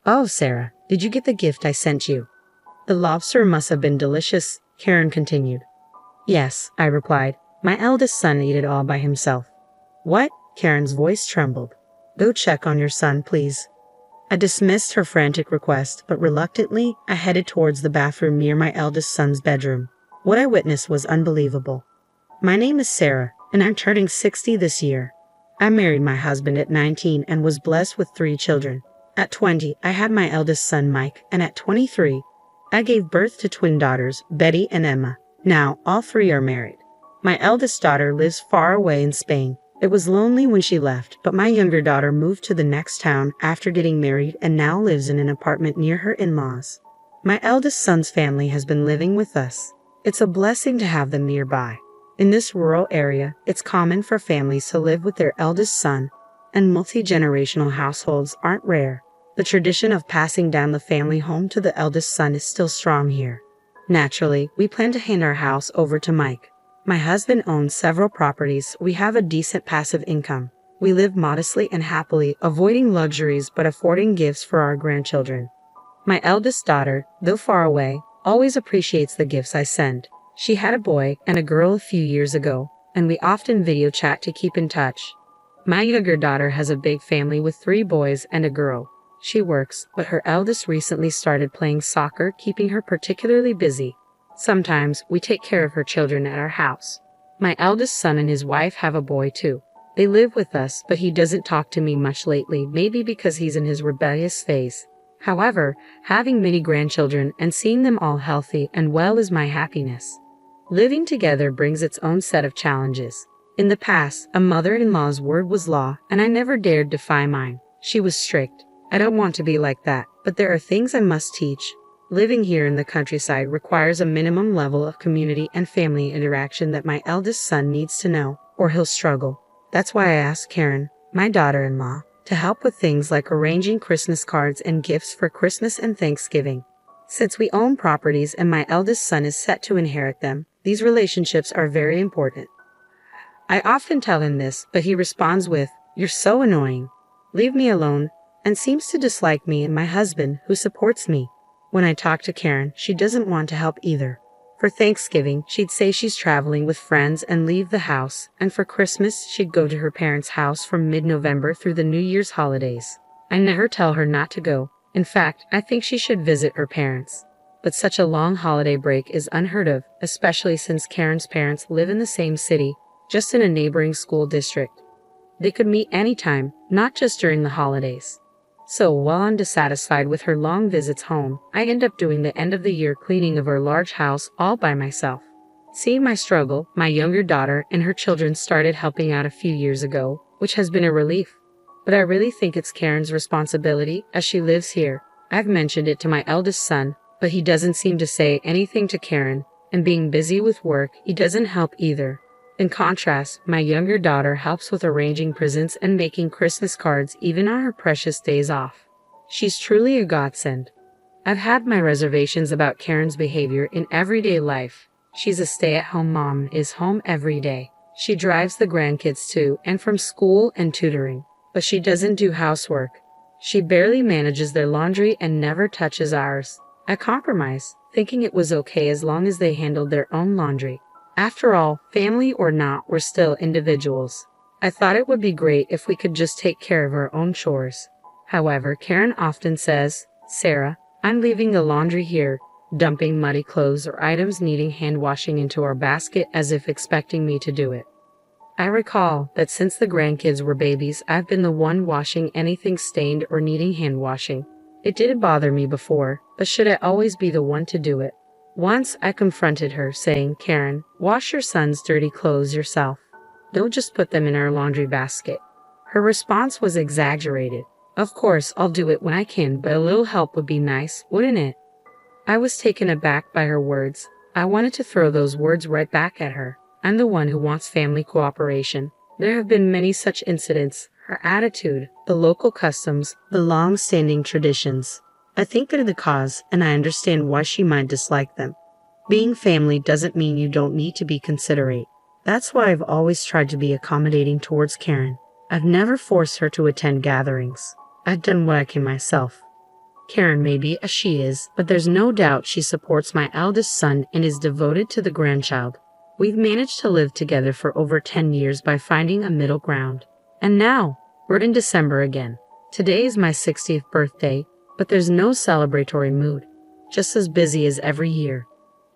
Oh, Sarah, did you get the gift I sent you? The lobster must have been delicious, Karen continued. Yes, I replied. My eldest son ate it all by himself. What? Karen's voice trembled. Go check on your son, please. I dismissed her frantic request, but reluctantly, I headed towards the bathroom near my eldest son's bedroom. What I witnessed was unbelievable. My name is Sarah, and I'm turning 60 this year. I married my husband at 19 and was blessed with 3 children. At 20, I had my eldest son, Mike, and at 23, I gave birth to twin daughters, Betty and Emma. Now, all 3 are married. My eldest daughter lives far away in Spain. It was lonely when she left, but my younger daughter moved to the next town after getting married and now lives in an apartment near her in-laws. My eldest son's family has been living with us. It's a blessing to have them nearby. In this rural area, it's common for families to live with their eldest son, and multi-generational households aren't rare. The tradition of passing down the family home to the eldest son is still strong here. Naturally, we plan to hand our house over to Mike. My husband owns several properties. We have a decent passive income. We live modestly and happily, avoiding luxuries but affording gifts for our grandchildren. My eldest daughter, though far away, always appreciates the gifts I send. She had a boy and a girl a few years ago, and we often video chat to keep in touch. My younger daughter has a big family with 3 boys and a girl. She works, but her eldest recently started playing soccer, keeping her particularly busy. Sometimes we take care of her children at our house. My eldest son and his wife have a boy too. They live with us, but he doesn't talk to me much lately, maybe because he's in his rebellious phase. However, having many grandchildren and seeing them all healthy and well is my happiness. Living together brings its own set of challenges. In the past, a mother-in-law's word was law, and I never dared defy mine. She was strict. I don't want to be like that, but there are things I must teach. Living here in the countryside requires a minimum level of community and family interaction that my eldest son needs to know, or he'll struggle. That's why I asked Karen, my daughter-in-law, to help with things like arranging Christmas cards and gifts for Christmas and Thanksgiving. Since we own properties and my eldest son is set to inherit them, these relationships are very important. I often tell him this, but he responds with, "You're so annoying. Leave me alone," and seems to dislike me and my husband, who supports me. When I talk to Karen, she doesn't want to help either. For Thanksgiving, she'd say she's traveling with friends and leave the house, and for Christmas, she'd go to her parents' house from mid-November through the New Year's holidays. I never tell her not to go. In fact, I think she should visit her parents. But such a long holiday break is unheard of, especially since Karen's parents live in the same city, just in a neighboring school district. They could meet anytime, not just during the holidays. So, while I'm dissatisfied with her long visits home, I end up doing the end-of-the-year cleaning of our large house all by myself. Seeing my struggle, my younger daughter and her children started helping out a few years ago, which has been a relief. But I really think it's Karen's responsibility, as she lives here. I've mentioned it to my eldest son, but he doesn't seem to say anything to Karen, and being busy with work, he doesn't help either. In contrast, my younger daughter helps with arranging presents and making Christmas cards even on her precious days off. She's truly a godsend. I've had my reservations about Karen's behavior in everyday life. She's a stay-at-home mom, is home every day. She drives the grandkids to and from school and tutoring, but she doesn't do housework. She barely manages their laundry and never touches ours. I compromised, thinking it was okay as long as they handled their own laundry. After all, family or not, we're still individuals. I thought it would be great if we could just take care of our own chores. However, Karen often says, "Sarah, I'm leaving the laundry here," dumping muddy clothes or items needing hand washing into our basket as if expecting me to do it. I recall that since the grandkids were babies, I've been the one washing anything stained or needing hand washing. It didn't bother me before, but should I always be the one to do it? Once I confronted her, saying, "Karen, wash your son's dirty clothes yourself. Don't just put them in our laundry basket." Her response was exaggerated. "Of course, I'll do it when I can, but a little help would be nice, wouldn't it?" I was taken aback by her words. I wanted to throw those words right back at her. I'm the one who wants family cooperation. There have been many such incidents. Her attitude, the local customs, the long-standing traditions. I think they're the cause, and I understand why she might dislike them. Being family doesn't mean you don't need to be considerate. That's why I've always tried to be accommodating towards Karen. I've never forced her to attend gatherings. I've done what I can myself. Karen may be a she is, but there's no doubt she supports my eldest son and is devoted to the grandchild. We've managed to live together for over 10 years by finding a middle ground. And now, we're in December again. Today is my 60th birthday, but there's no celebratory mood. Just as busy as every year.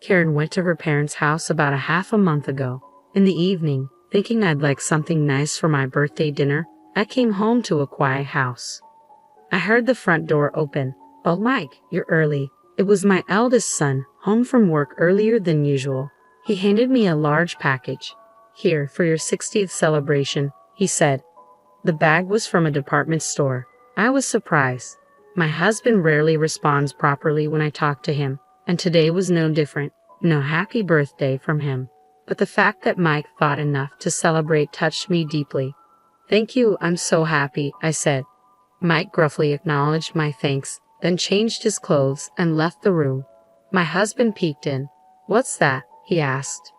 Karen went to her parents' house about a half a month ago. In the evening, thinking I'd like something nice for my birthday dinner, I came home to a quiet house. I heard the front door open. "Oh, Mike, you're early." It was my eldest son, home from work earlier than usual. He handed me a large package. "Here, for your 60th celebration," he said. The bag was from a department store. I was surprised. My husband rarely responds properly when I talk to him, and today was no different. No happy birthday from him. But the fact that Mike thought enough to celebrate touched me deeply. "Thank you, I'm so happy," I said. Mike gruffly acknowledged my thanks, then changed his clothes and left the room. My husband peeked in. "What's that?" he asked.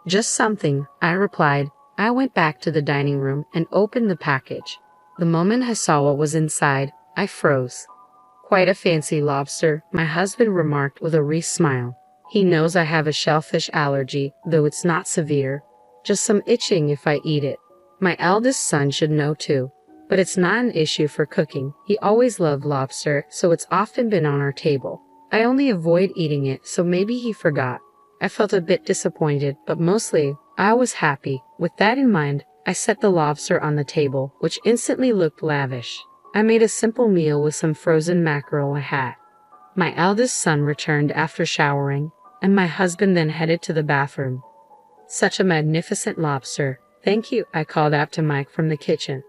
"Just something," I replied. I went back to the dining room and opened the package. The moment I saw what was inside, I froze. "Quite a fancy lobster," my husband remarked with a wry smile. He knows I have a shellfish allergy, though it's not severe. Just some itching if I eat it. My eldest son should know too. But it's not an issue for cooking. He always loved lobster, so it's often been on our table. I only avoid eating it, so maybe he forgot. I felt a bit disappointed, but mostly, I was happy. With that in mind, I set the lobster on the table, which instantly looked lavish. I made a simple meal with some frozen mackerel I had. My eldest son returned after showering, and my husband then headed to the bathroom. "Such a magnificent lobster. Thank you," I called out to Mike from the kitchen.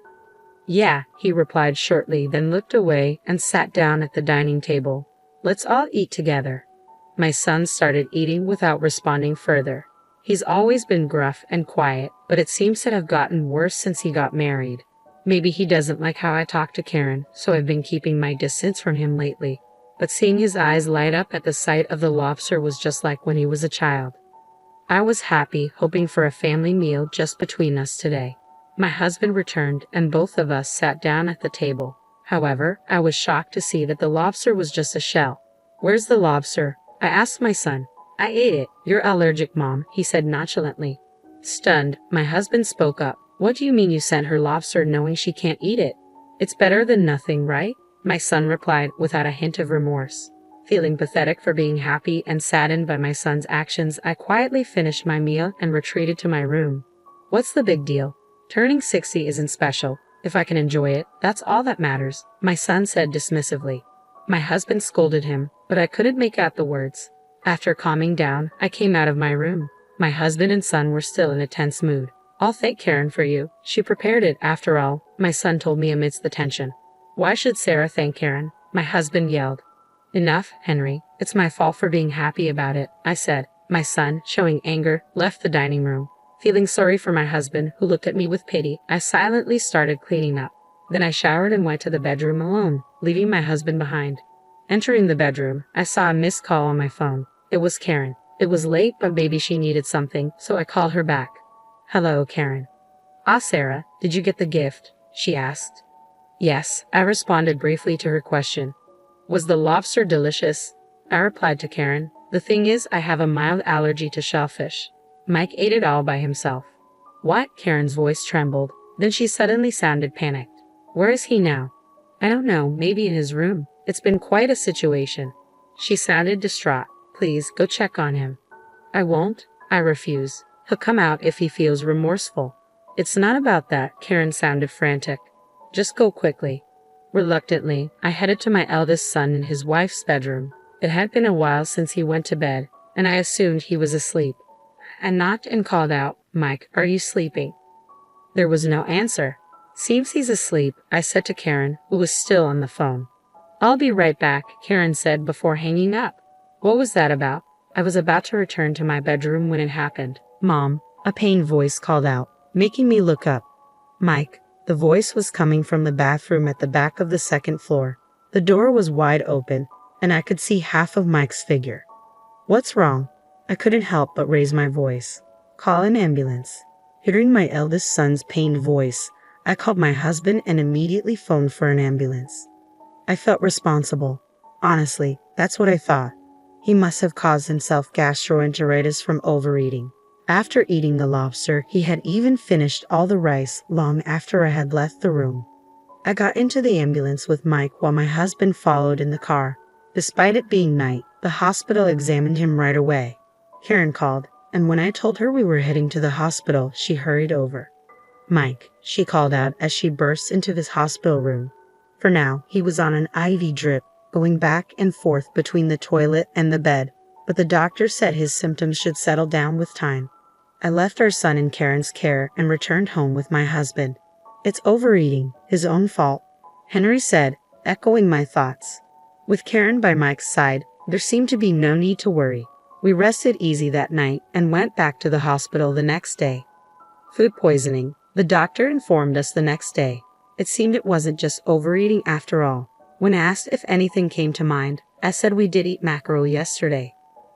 "Yeah," he replied shortly, then looked away and sat down at the dining table. "Let's all eat together." My son started eating without responding further. He's always been gruff and quiet, but it seems to have gotten worse since he got married. Maybe he doesn't like how I talk to Karen, so I've been keeping my distance from him lately. But seeing his eyes light up at the sight of the lobster was just like when he was a child. I was happy, hoping for a family meal just between us today. My husband returned, and both of us sat down at the table. However, I was shocked to see that the lobster was just a shell. "Where's the lobster?" I asked my son. "I ate it." "You're allergic, Mom," he said nonchalantly. Stunned, my husband spoke up. "What do you mean you sent her lobster knowing she can't eat it? It's better than nothing, right?" My son replied without a hint of remorse. Feeling pathetic for being happy and saddened by my son's actions, I quietly finished my meal and retreated to my room. What's the big deal? Turning 60 isn't special. If I can enjoy it, that's all that matters, my son said dismissively. My husband scolded him, but I couldn't make out the words. After calming down, I came out of my room. My husband and son were still in a tense mood. "I'll thank Karen for you. She prepared it, after all," my son told me amidst the tension. "Why should Sarah thank Karen?" my husband yelled. "Enough, Henry. It's my fault for being happy about it," I said. My son, showing anger, left the dining room. Feeling sorry for my husband, who looked at me with pity, I silently started cleaning up. Then I showered and went to the bedroom alone, leaving my husband behind. Entering the bedroom, I saw a missed call on my phone. It was Karen. It was late, but maybe she needed something, so I called her back. "Hello, Karen." "Ah, Sarah, did you get the gift?" she asked. "Yes," I responded briefly to her question. "Was the lobster delicious?" I replied to Karen. "The thing is, I have a mild allergy to shellfish." Mike ate it all by himself. "What?" Karen's voice trembled. Then she suddenly sounded panicked. "Where is he now?" "I don't know, maybe in his room. It's been quite a situation." She sounded distraught. "Please, go check on him." "I won't." I refuse. "He'll come out if he feels remorseful." "It's not about that," Karen sounded frantic. "Just go quickly." Reluctantly, I headed to my eldest son in his wife's bedroom. It had been a while since he went to bed, and I assumed he was asleep. I knocked and called out, "Mike, are you sleeping?" There was no answer. "Seems he's asleep," I said to Karen, who was still on the phone. "I'll be right back," Karen said before hanging up. What was that about? I was about to return to my bedroom when it happened. "Mom," a pained voice called out, making me look up. "Mike." The voice was coming from the bathroom at the back of the second floor. The door was wide open, and I could see half of Mike's figure. "What's wrong?" I couldn't help but raise my voice. "Call an ambulance." Hearing my eldest son's pained voice, I called my husband and immediately phoned for an ambulance. I felt responsible. Honestly, that's what I thought. He must have caused himself gastroenteritis from overeating. After eating the lobster, he had even finished all the rice long after I had left the room. I got into the ambulance with Mike while my husband followed in the car. Despite it being night, the hospital examined him right away. Karen called, and when I told her we were heading to the hospital, she hurried over. Mike, she called out as she burst into his hospital room. For now, he was on an IV drip, going back and forth between the toilet and the bed, but the doctor said his symptoms should settle down with time. I left our son in Karen's care and returned home with my husband. It's overeating, his own fault, Henry said, echoing my thoughts. With Karen by Mike's side, there seemed to be no need to worry. We rested easy that night and went back to the hospital the next day. Food poisoning, the doctor informed us the next day. It seemed it wasn't just overeating after all. When asked if anything came to mind, I said we did eat mackerel yesterday.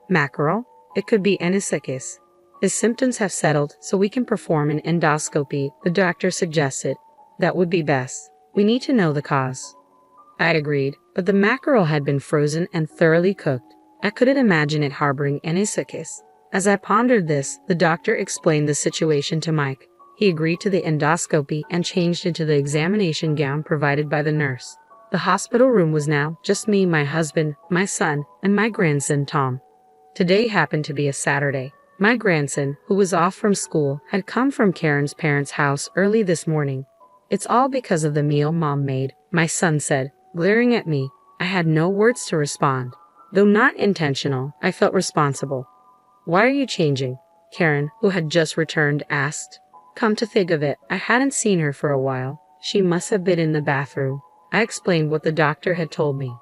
Mackerel? It could be anisakis. His symptoms have settled, so we can perform an endoscopy, the doctor suggested. That would be best. We need to know the cause. I agreed, but the mackerel had been frozen and thoroughly cooked. I couldn't imagine it harboring anisakis. As I pondered this, the doctor explained the situation to Mike. He agreed to the endoscopy and changed into the examination gown provided by the nurse. The hospital room was now just me, my husband, my son, and my grandson, Tom. Today happened to be a Saturday. My grandson, who was off from school, had come from Karen's parents' house early this morning. It's all because of the meal Mom made, my son said, glaring at me. I had no words to respond. Though not intentional, I felt responsible. Why are you changing? Karen, who had just returned, asked. Come to think of it, I hadn't seen her for a while. She must have been in the bathroom. I explained what the doctor had told me.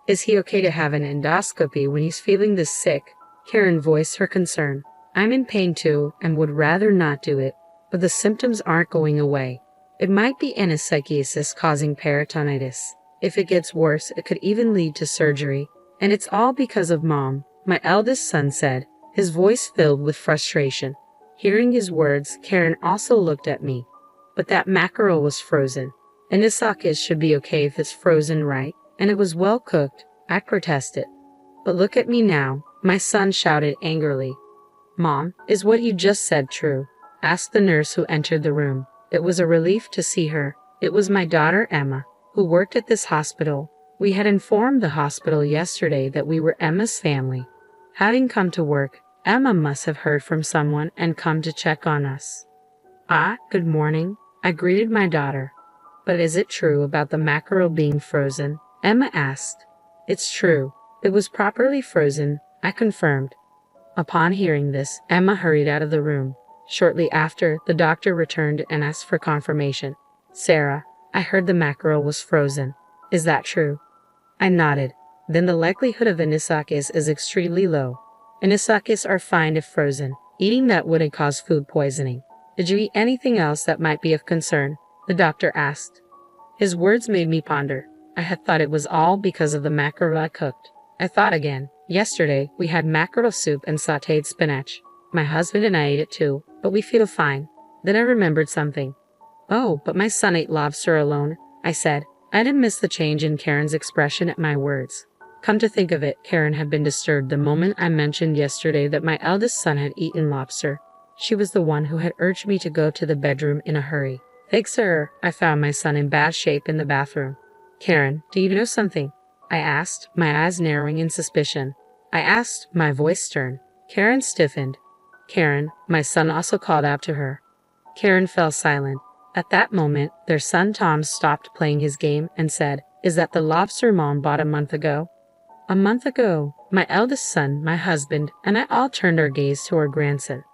Is he okay to have an endoscopy when he's feeling this sick? Karen voiced her concern. I'm in pain too and would rather not do it, but the symptoms aren't going away. It might be anisakis causing peritonitis. If it gets worse, it could even lead to surgery. And it's all because of Mom, my eldest son said, his voice filled with frustration. Hearing his words, Karen also looked at me. But that mackerel was frozen. Anisakis should be okay if it's frozen right, and it was well cooked, I protested. But look at me now, my son shouted angrily. Mom, is what you just said true? Asked the nurse who entered the room. It was a relief to see her. It was my daughter Emma, who worked at this hospital. We had informed the hospital yesterday that we were Emma's family. Having come to work, Emma must have heard from someone and come to check on us. Good morning, I greeted my daughter. But is it true about the mackerel being frozen? Emma asked. It's true. It was properly frozen, I confirmed. Upon hearing this, Emma hurried out of the room. Shortly after, the doctor returned and asked for confirmation. Sarah, I heard the mackerel was frozen. Is that true? I nodded. Then the likelihood of anisakis is extremely low. Anisakis are fine if frozen. Eating that wouldn't cause food poisoning. Did you eat anything else that might be of concern? The doctor asked. His words made me ponder. I had thought it was all because of the mackerel I cooked. I thought again. Yesterday, we had mackerel soup and sautéed spinach. My husband and I ate it too, but we feel fine. Then I remembered something. Oh, but my son ate lobster alone, I said. I didn't miss the change in Karen's expression at my words. Come to think of it, Karen had been disturbed the moment I mentioned yesterday that my eldest son had eaten lobster. She was the one who had urged me to go to the bedroom in a hurry. Thanks to her, I found my son in bad shape in the bathroom. Karen, do you know something? I asked, my eyes narrowing in suspicion. I asked, my voice stern. Karen stiffened. Karen, my son also called out to her. Karen fell silent. At that moment, their son Tom stopped playing his game and said, Is that the lobster Mom bought a month ago? A month ago, my eldest son, my husband, and I all turned our gaze to our grandson.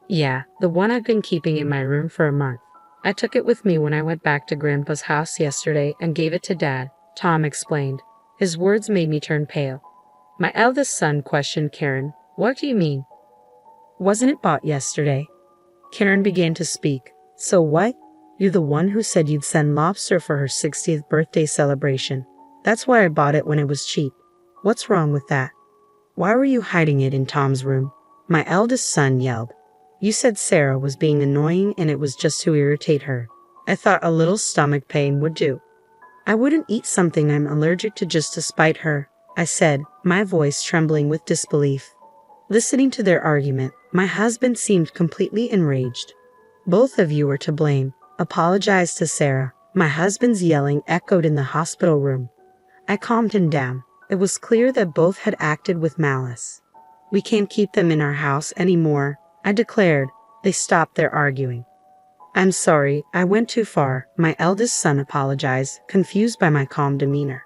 Yeah, the one I've been keeping in my room for a month. I took it with me when I went back to Grandpa's house yesterday and gave it to Dad, Tom explained. His words made me turn pale. My eldest son questioned Karen. What do you mean? Wasn't it bought yesterday? Karen began to speak. So what? You're the one who said you'd send lobster for her 60th birthday celebration. That's why I bought it when it was cheap. What's wrong with that? Why were you hiding it in Tom's room? My eldest son yelled. You said Sarah was being annoying and it was just to irritate her. I thought a little stomach pain would do. I wouldn't eat something I'm allergic to just to spite her. I said, my voice trembling with disbelief. Listening to their argument, my husband seemed completely enraged. Both of you were to blame. Apologize to Sarah. My husband's yelling echoed in the hospital room. I calmed him down. It was clear that both had acted with malice. We can't keep them in our house anymore, I declared. They stopped their arguing. I'm sorry, I went too far, my eldest son apologized, confused by my calm demeanor.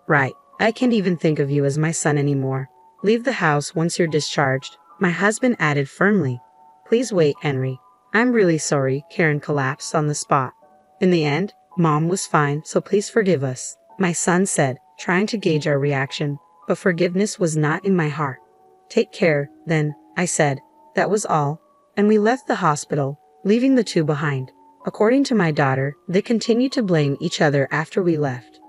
Right, I can't even think of you as my son anymore. Leave the house once you're discharged, my husband added firmly. Please wait, Henry. I'm really sorry, Karen collapsed on the spot. In the end, Mom was fine, so please forgive us, my son said, trying to gauge our reaction, but forgiveness was not in my heart. Take care, then, I said. That was all, and we left the hospital, leaving the two behind. According to my daughter, they continued to blame each other after we left.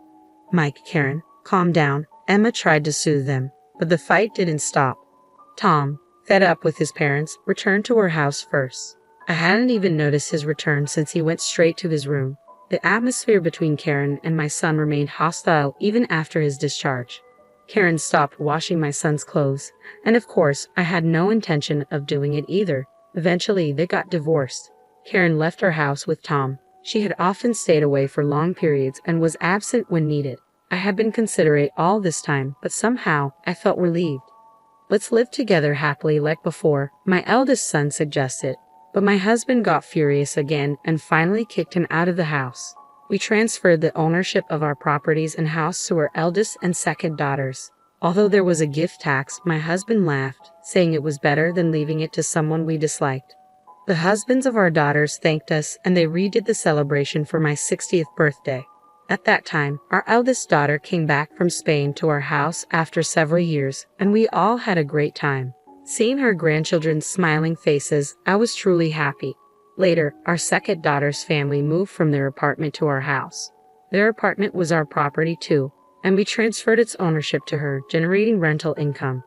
Mike, Karen, calm down, Emma tried to soothe them, but the fight didn't stop. Tom, fed up with his parents, returned to our house first. I hadn't even noticed his return since he went straight to his room. The atmosphere between Karen and my son remained hostile even after his discharge. Karen stopped washing my son's clothes, and of course, I had no intention of doing it either. Eventually, they got divorced. Karen left our house with Tom. She had often stayed away for long periods and was absent when needed. I had been considerate all this time, but somehow, I felt relieved. Let's live together happily like before, my eldest son suggested. But my husband got furious again and finally kicked him out of the house. We transferred the ownership of our properties and house to our eldest and second daughters. Although there was a gift tax, my husband laughed, saying it was better than leaving it to someone we disliked. The husbands of our daughters thanked us and they redid the celebration for my 60th birthday. At that time, our eldest daughter came back from Spain to our house after several years, and we all had a great time. Seeing her grandchildren's smiling faces, I was truly happy. Later, our second daughter's family moved from their apartment to our house. Their apartment was our property too, and we transferred its ownership to her, generating rental income.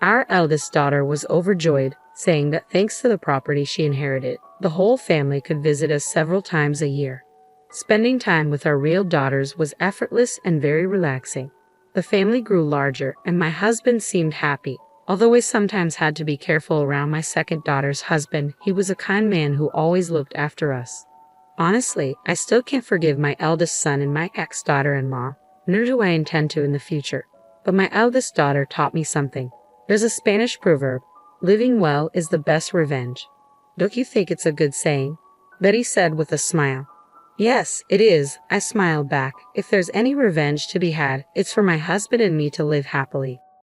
Our eldest daughter was overjoyed, saying that thanks to the property she inherited, the whole family could visit us several times a year. Spending time with our real daughters was effortless and very relaxing. The family grew larger, and my husband seemed happy. Although I sometimes had to be careful around my second daughter's husband, he was a kind man who always looked after us. Honestly, I still can't forgive my eldest son and my ex-daughter-in-law, nor do I intend to in the future. But my eldest daughter taught me something. There's a Spanish proverb, living well is the best revenge. Don't you think it's a good saying? Betty said with a smile. Yes, it is, I smiled back. If there's any revenge to be had, it's for my husband and me to live happily.